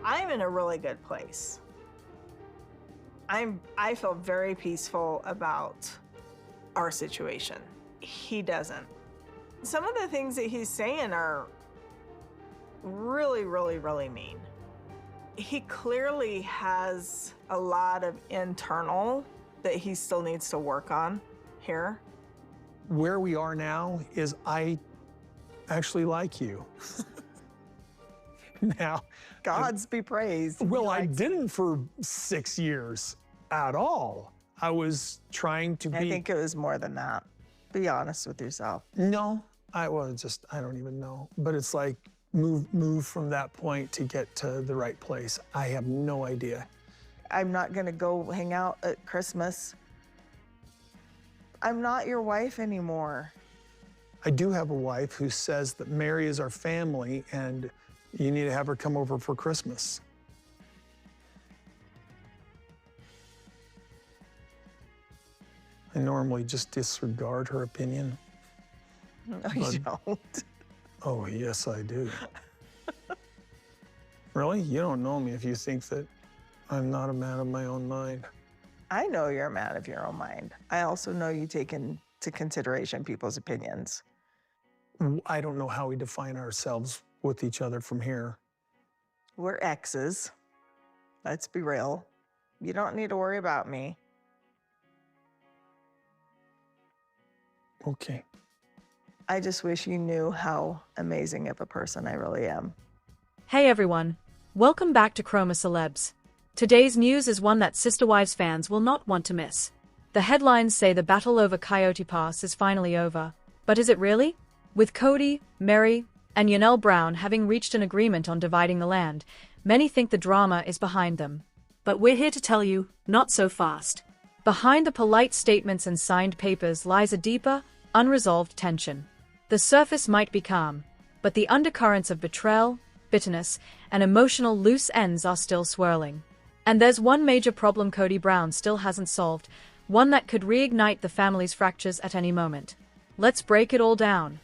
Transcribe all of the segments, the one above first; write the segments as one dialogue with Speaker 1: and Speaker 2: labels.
Speaker 1: I'm in a really good place. I feel very peaceful about our situation. He doesn't. Some of the things that he's saying are really, really, really mean. He clearly has a lot of internal that he still needs to work on here.
Speaker 2: Where we are now is I actually like you. Now,
Speaker 1: Gods be praised.
Speaker 2: well, I didn't for 6 years at all. I was trying to be.
Speaker 1: I think it was more than that. Be honest with yourself.
Speaker 2: No, I don't even know. But it's like move from that point to get to the right place. I have no idea.
Speaker 1: I'm not gonna go hang out at Christmas. I'm not your wife anymore.
Speaker 2: I do have a wife who says that Meri is our family and you need to have her come over for Christmas. I normally just disregard her opinion.
Speaker 1: No, you don't.
Speaker 2: Oh, yes, I do. Really? You don't know me if you think that I'm not a man of my own mind.
Speaker 1: I know you're a man of your own mind. I also know you take into consideration people's opinions.
Speaker 2: I don't know how we define ourselves with each other from here.
Speaker 1: We're exes. Let's be real. You don't need to worry about me.
Speaker 2: Okay.
Speaker 1: I just wish you knew how amazing of a person I really am.
Speaker 3: Hey everyone, welcome back to Chroma Celebs. Today's news is one that Sister Wives fans will not want to miss. The headlines say the battle over Coyote Pass is finally over. But is it really? With Kody, Meri, and Yanel Brown having reached an agreement on dividing the land, many think the drama is behind them. But we're here to tell you, not so fast. Behind the polite statements and signed papers lies a deeper, unresolved tension. The surface might be calm, but the undercurrents of betrayal, bitterness, and emotional loose ends are still swirling. And there's one major problem Kody Brown still hasn't solved, one that could reignite the family's fractures at any moment. Let's break it all down.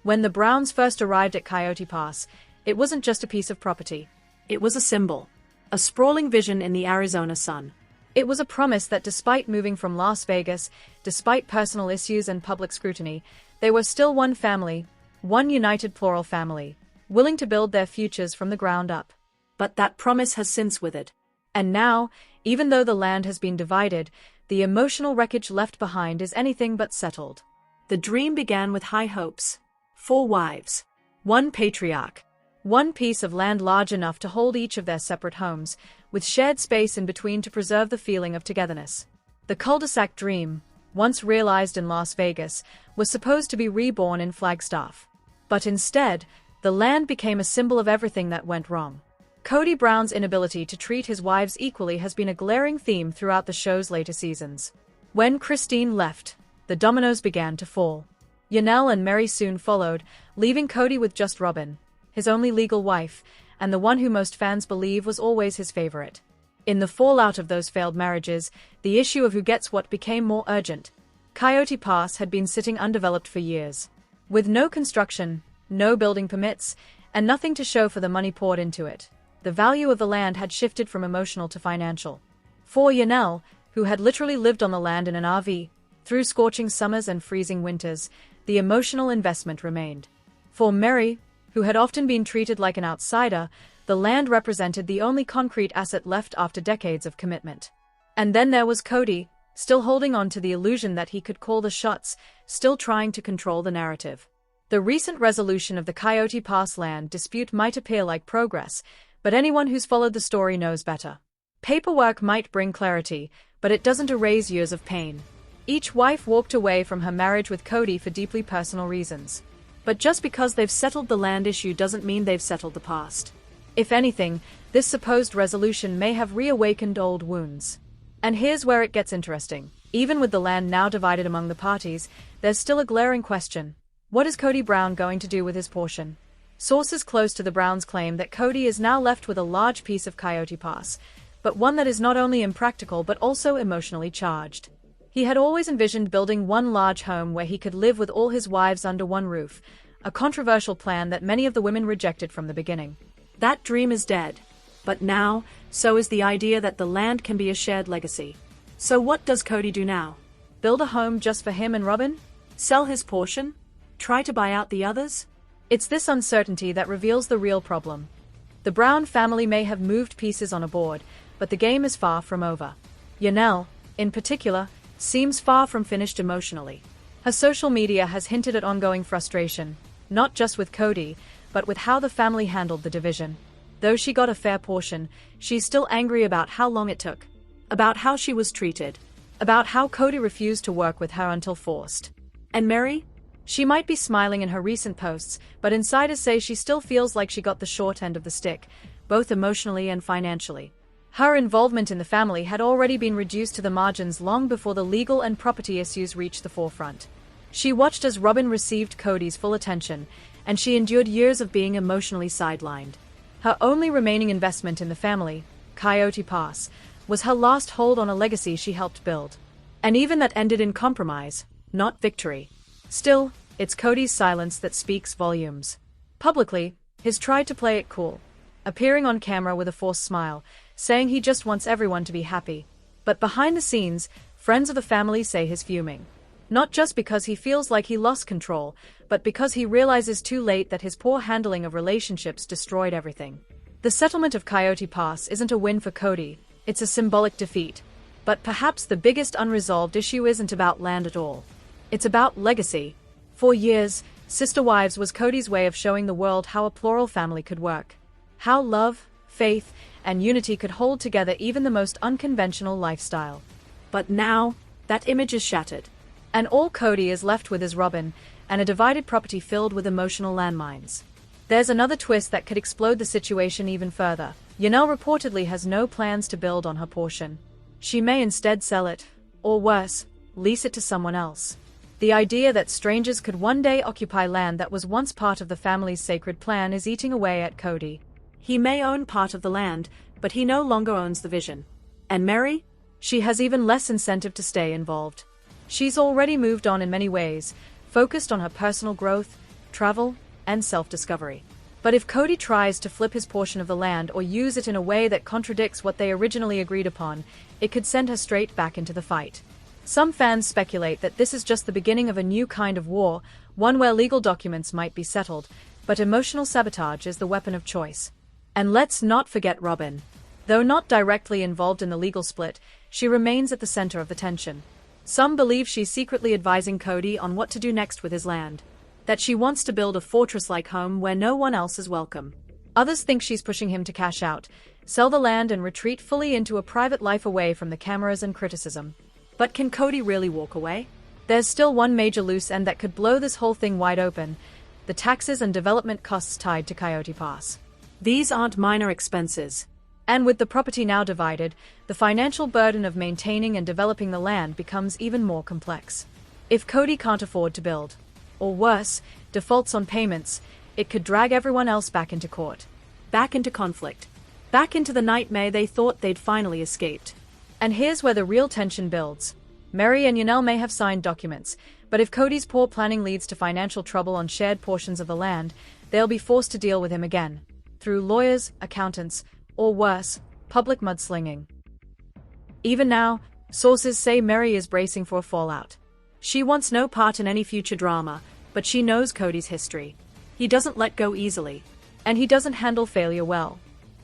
Speaker 3: When the Browns first arrived at Coyote Pass, it wasn't just a piece of property. It was a symbol, a sprawling vision in the Arizona sun. It was a promise that despite moving from Las Vegas, despite personal issues and public scrutiny, they were still one family, one united plural family, willing to build their futures from the ground up. But that promise has since withered. And now, even though the land has been divided, the emotional wreckage left behind is anything but settled. The dream began with high hopes. 4 wives. 1 patriarch. 1 piece of land large enough to hold each of their separate homes, with shared space in between to preserve the feeling of togetherness. The cul-de-sac dream, once realized in Las Vegas, was supposed to be reborn in Flagstaff. But instead, the land became a symbol of everything that went wrong. Kody Brown's inability to treat his wives equally has been a glaring theme throughout the show's later seasons. When Christine left, the dominoes began to fall. Yanel and Meri soon followed, leaving Kody with just Robyn, his only legal wife, and the one who most fans believe was always his favorite. In the fallout of those failed marriages, the issue of who gets what became more urgent. Coyote Pass had been sitting undeveloped for years. With no construction, no building permits, and nothing to show for the money poured into it, the value of the land had shifted from emotional to financial. For Yanel, who had literally lived on the land in an RV, through scorching summers and freezing winters, the emotional investment remained. For Meri, who had often been treated like an outsider, the land represented the only concrete asset left after decades of commitment. And then there was Kody, still holding on to the illusion that he could call the shots, still trying to control the narrative. The recent resolution of the Coyote Pass land dispute might appear like progress, but anyone who's followed the story knows better. Paperwork might bring clarity, but it doesn't erase years of pain. Each wife walked away from her marriage with Kody for deeply personal reasons. But just because they've settled the land issue doesn't mean they've settled the past. If anything, this supposed resolution may have reawakened old wounds. And here's where it gets interesting. Even with the land now divided among the parties, there's still a glaring question. What is Kody Brown going to do with his portion? Sources close to the Browns claim that Kody is now left with a large piece of Coyote Pass, but one that is not only impractical but also emotionally charged. He had always envisioned building one large home where he could live with all his wives under one roof, a controversial plan that many of the women rejected from the beginning. That dream is dead. But now, so is the idea that the land can be a shared legacy. So what does Kody do now? Build a home just for him and Robyn? Sell his portion? Try to buy out the others? It's this uncertainty that reveals the real problem. The Brown family may have moved pieces on a board, but the game is far from over. Yanel, in particular, seems far from finished emotionally. Her social media has hinted at ongoing frustration, not just with Kody, but with how the family handled the division. Though she got a fair portion, she's still angry about how long it took, about how she was treated, about how Kody refused to work with her until forced. And Meri? She might be smiling in her recent posts, but insiders say she still feels like she got the short end of the stick, both emotionally and financially. Her involvement in the family had already been reduced to the margins long before the legal and property issues reached the forefront. She watched as Robyn received Kody's full attention, and she endured years of being emotionally sidelined. Her only remaining investment in the family, Coyote Pass, was her last hold on a legacy she helped build. And even that ended in compromise, not victory. Still, it's Kody's silence that speaks volumes. Publicly, he's tried to play it cool, appearing on camera with a forced smile, saying he just wants everyone to be happy. But behind the scenes, friends of the family say he's fuming. Not just because he feels like he lost control, but because he realizes too late that his poor handling of relationships destroyed everything. The settlement of Coyote Pass isn't a win for Kody, it's a symbolic defeat. But perhaps the biggest unresolved issue isn't about land at all. It's about legacy. For years, Sister Wives was Kody's way of showing the world how a plural family could work. How love, faith, and unity could hold together even the most unconventional lifestyle. But now, that image is shattered. And all Kody is left with is Robyn, and a divided property filled with emotional landmines. There's another twist that could explode the situation even further. Yanel reportedly has no plans to build on her portion. She may instead sell it, or worse, lease it to someone else. The idea that strangers could one day occupy land that was once part of the family's sacred plan is eating away at Kody. He may own part of the land, but he no longer owns the vision. And Meri? She has even less incentive to stay involved. She's already moved on in many ways, focused on her personal growth, travel, and self-discovery. But if Kody tries to flip his portion of the land or use it in a way that contradicts what they originally agreed upon, it could send her straight back into the fight. Some fans speculate that this is just the beginning of a new kind of war, one where legal documents might be settled, but emotional sabotage is the weapon of choice. And let's not forget Robyn. Though not directly involved in the legal split, she remains at the center of the tension. Some believe she's secretly advising Kody on what to do next with his land. That she wants to build a fortress-like home where no one else is welcome. Others think she's pushing him to cash out, sell the land and retreat fully into a private life away from the cameras and criticism. But can Kody really walk away? There's still one major loose end that could blow this whole thing wide open: the taxes and development costs tied to Coyote Pass. These aren't minor expenses. And with the property now divided, the financial burden of maintaining and developing the land becomes even more complex. If Kody can't afford to build, or worse, defaults on payments, it could drag everyone else back into court, back into conflict, back into the nightmare they thought they'd finally escaped. And here's where the real tension builds. Meri and Yanel may have signed documents, but if Kody's poor planning leads to financial trouble on shared portions of the land, they'll be forced to deal with him again, through lawyers, accountants, or worse, public mudslinging. Even now, sources say Meri is bracing for a fallout. She wants no part in any future drama, but she knows Kody's history. He doesn't let go easily, and he doesn't handle failure well.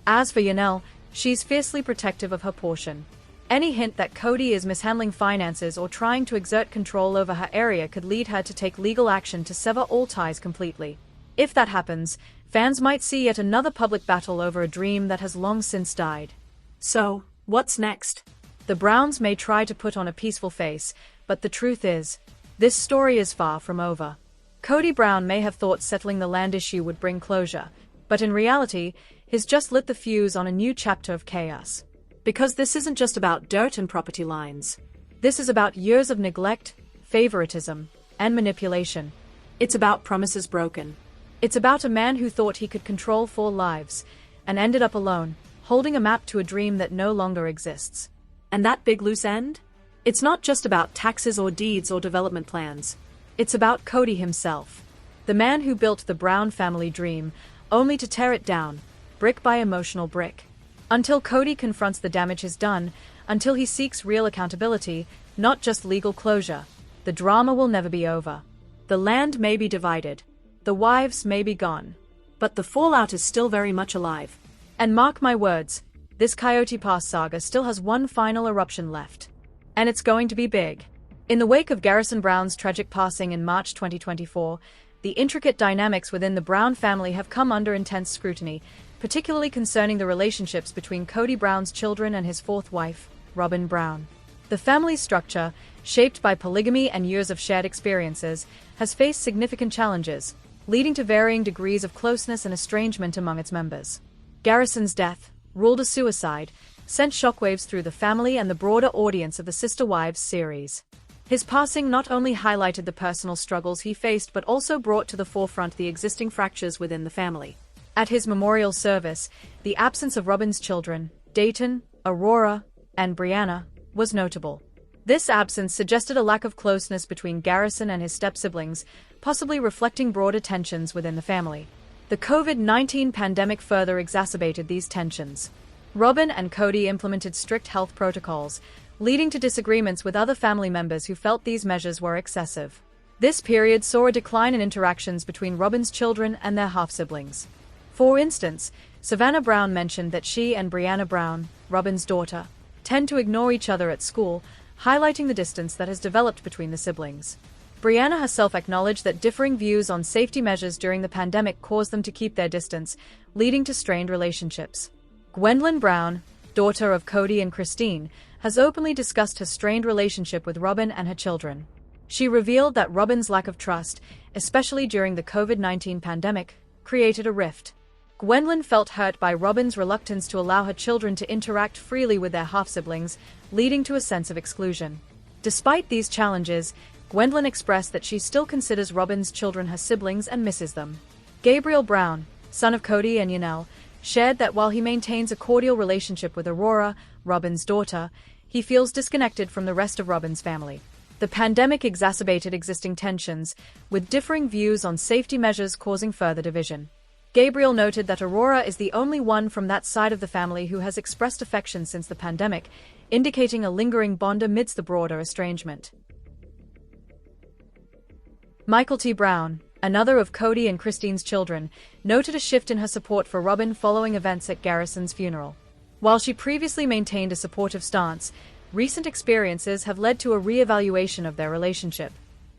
Speaker 3: As for Yanel, she's fiercely protective of her portion. Any hint that Kody is mishandling finances or trying to exert control over her area could lead her to take legal action to sever all ties completely. If that happens, fans might see yet another public battle over a dream that has long since died. So, what's next? The Browns may try to put on a peaceful face, but the truth is, this story is far from over. Kody Brown may have thought settling the land issue would bring closure, but in reality, he's just lit the fuse on a new chapter of chaos. Because this isn't just about dirt and property lines. This is about years of neglect, favoritism, and manipulation. It's about promises broken. It's about a man who thought he could control 4 lives, and ended up alone, holding a map to a dream that no longer exists. And that big loose end? It's not just about taxes or deeds or development plans. It's about Kody himself. The man who built the Brown family dream, only to tear it down, brick by emotional brick. Until Kody confronts the damage he's done, until he seeks real accountability, not just legal closure, the drama will never be over. The land may be divided, the wives may be gone, but the fallout is still very much alive. And mark my words, this Coyote Pass saga still has one final eruption left. And it's going to be big. In the wake of Garrison Brown's tragic passing in March 2024, the intricate dynamics within the Brown family have come under intense scrutiny, particularly concerning the relationships between Kody Brown's children and his fourth wife, Robyn Brown. The family's structure, shaped by polygamy and years of shared experiences, has faced significant challenges, leading to varying degrees of closeness and estrangement among its members. Garrison's death, ruled a suicide, sent shockwaves through the family and the broader audience of the Sister Wives series. His passing not only highlighted the personal struggles he faced but also brought to the forefront the existing fractures within the family. At his memorial service, the absence of Robyn's children, Dayton, Aurora, and Brianna, was notable. This absence suggested a lack of closeness between Garrison and his step-siblings, possibly reflecting broader tensions within the family. The COVID-19 pandemic further exacerbated these tensions. Robyn and Kody implemented strict health protocols, leading to disagreements with other family members who felt these measures were excessive. This period saw a decline in interactions between Robyn's children and their half-siblings. For instance, Savannah Brown mentioned that she and Brianna Brown, Robyn's daughter, tend to ignore each other at school, highlighting the distance that has developed between the siblings. Brianna herself acknowledged that differing views on safety measures during the pandemic caused them to keep their distance, leading to strained relationships. Gwendolyn Brown, daughter of Kody and Christine, has openly discussed her strained relationship with Robyn and her children. She revealed that Robyn's lack of trust, especially during the COVID-19 pandemic, created a rift. Gwendolyn felt hurt by Robyn's reluctance to allow her children to interact freely with their half-siblings, leading to a sense of exclusion. Despite these challenges, Gwendolyn expressed that she still considers Robyn's children her siblings and misses them. Gabriel Brown, son of Kody and Yanel, shared that while he maintains a cordial relationship with Aurora, Robyn's daughter, he feels disconnected from the rest of Robyn's family. The pandemic exacerbated existing tensions, with differing views on safety measures causing further division. Gabriel noted that Aurora is the only one from that side of the family who has expressed affection since the pandemic, indicating a lingering bond amidst the broader estrangement. Michael T. Brown, another of Kody and Christine's children, noted a shift in her support for Robyn following events at Garrison's funeral. While she previously maintained a supportive stance, recent experiences have led to a re-evaluation of their relationship.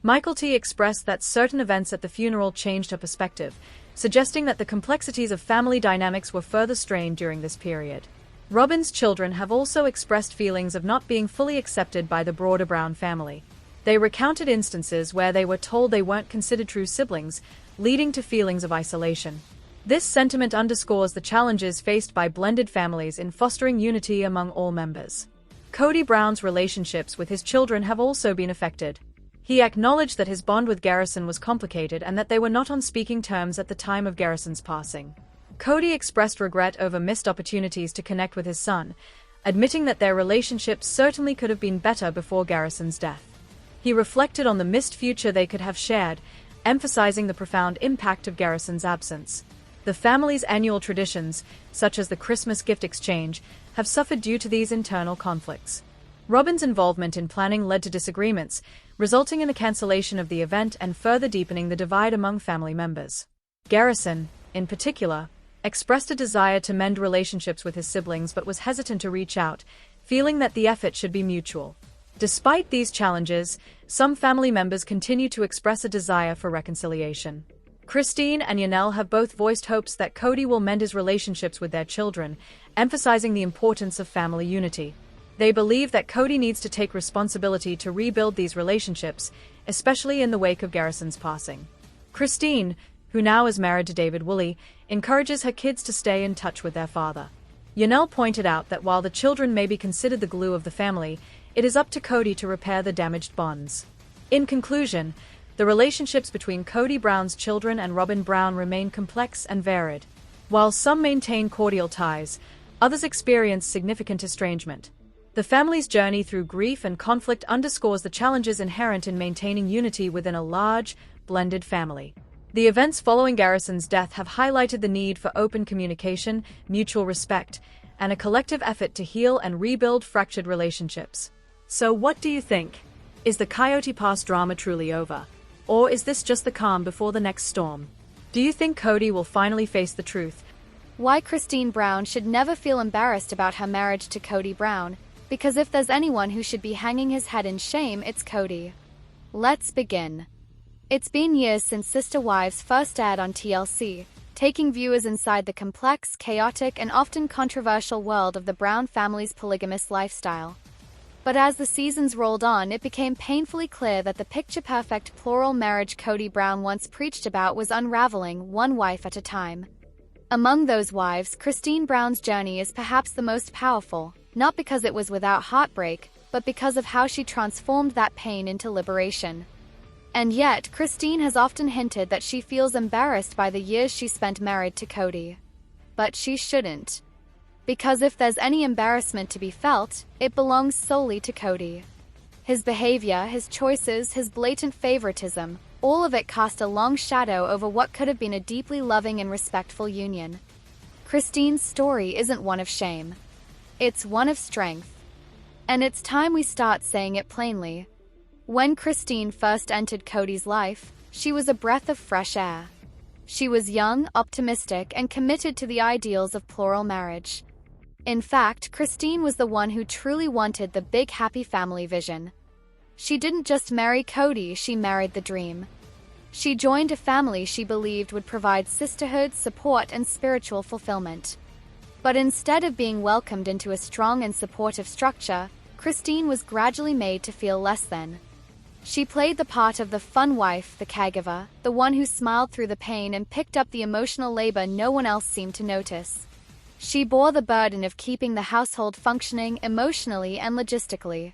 Speaker 3: Michael T. expressed that certain events at the funeral changed her perspective, suggesting that the complexities of family dynamics were further strained during this period. Robyn's children have also expressed feelings of not being fully accepted by the broader Brown family. They recounted instances where they were told they weren't considered true siblings, leading to feelings of isolation. This sentiment underscores the challenges faced by blended families in fostering unity among all members. Kody Brown's relationships with his children have also been affected. He acknowledged that his bond with Garrison was complicated and that they were not on speaking terms at the time of Garrison's passing. Kody expressed regret over missed opportunities to connect with his son, admitting that their relationship certainly could have been better before Garrison's death. He reflected on the missed future they could have shared, emphasizing the profound impact of Garrison's absence. The family's annual traditions, such as the Christmas gift exchange, have suffered due to these internal conflicts. Robyn's involvement in planning led to disagreements, resulting in the cancellation of the event and further deepening the divide among family members. Garrison, in particular, expressed a desire to mend relationships with his siblings but was hesitant to reach out, feeling that the effort should be mutual. Despite these challenges, some family members continue to express a desire for reconciliation. Christine and Yanel have both voiced hopes that Kody will mend his relationships with their children, emphasizing the importance of family unity. They believe that Kody needs to take responsibility to rebuild these relationships, especially in the wake of Garrison's passing. Christine, who now is married to David Woolley, encourages her kids to stay in touch with their father. Yanel pointed out that while the children may be considered the glue of the family, it is up to Kody to repair the damaged bonds. In conclusion, the relationships between Kody Brown's children and Robyn Brown remain complex and varied. While some maintain cordial ties, others experience significant estrangement. The family's journey through grief and conflict underscores the challenges inherent in maintaining unity within a large, blended family. The events following Garrison's death have highlighted the need for open communication, mutual respect, and a collective effort to heal and rebuild fractured relationships. So what do you think? Is the Coyote Pass drama truly over? Or is this just the calm before the next storm? Do you think Kody will finally face the truth?
Speaker 4: Why Christine Brown should never feel embarrassed about her marriage to Kody Brown, because if there's anyone who should be hanging his head in shame, it's Kody. Let's begin. It's been years since Sister Wives first aired on TLC, taking viewers inside the complex, chaotic, and often controversial world of the Brown family's polygamous lifestyle. But as the seasons rolled on, it became painfully clear that the picture-perfect plural marriage Kody Brown once preached about was unraveling, one wife at a time. Among those wives, Christine Brown's journey is perhaps the most powerful, not because it was without heartbreak, but because of how she transformed that pain into liberation. And yet, Christine has often hinted that she feels embarrassed by the years she spent married to Kody. But she shouldn't. Because if there's any embarrassment to be felt, it belongs solely to Kody. His behavior, his choices, his blatant favoritism, all of it cast a long shadow over what could have been a deeply loving and respectful union. Christine's story isn't one of shame. It's one of strength. And it's time we start saying it plainly. When Christine first entered Kody's life, she was a breath of fresh air. She was young, optimistic, and committed to the ideals of plural marriage. In fact, Christine was the one who truly wanted the big happy family vision. She didn't just marry Kody, she married the dream. She joined a family she believed would provide sisterhood, support, and spiritual fulfillment. But instead of being welcomed into a strong and supportive structure, Christine was gradually made to feel less than. She played the part of the fun wife, the caregiver, the one who smiled through the pain and picked up the emotional labor no one else seemed to notice. She bore the burden of keeping the household functioning emotionally and logistically.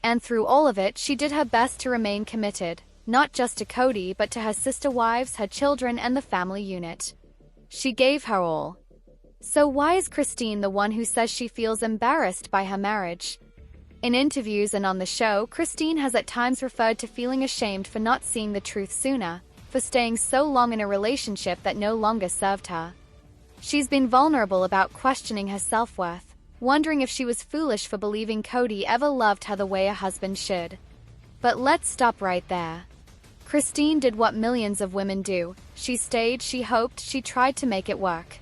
Speaker 4: And through all of it, she did her best to remain committed, not just to Kody, but to her sister wives, her children, and the family unit. She gave her all. So why is Christine the one who says she feels embarrassed by her marriage? In interviews and on the show, Christine has at times referred to feeling ashamed for not seeing the truth sooner, for staying so long in a relationship that no longer served her. She's been vulnerable about questioning her self-worth, wondering if she was foolish for believing Kody ever loved her the way a husband should. But let's stop right there. Christine did what millions of women do. She stayed, she hoped, she tried to make it work.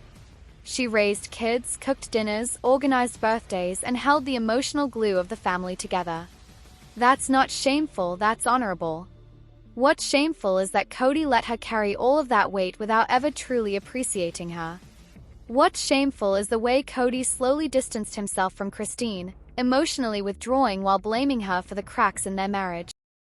Speaker 4: She raised kids, cooked dinners, organized birthdays, and held the emotional glue of the family together. That's not shameful, that's honorable. What's shameful is that Kody let her carry all of that weight without ever truly appreciating her. What's shameful is the way Kody slowly distanced himself from Christine, emotionally withdrawing while blaming her for the cracks in their marriage.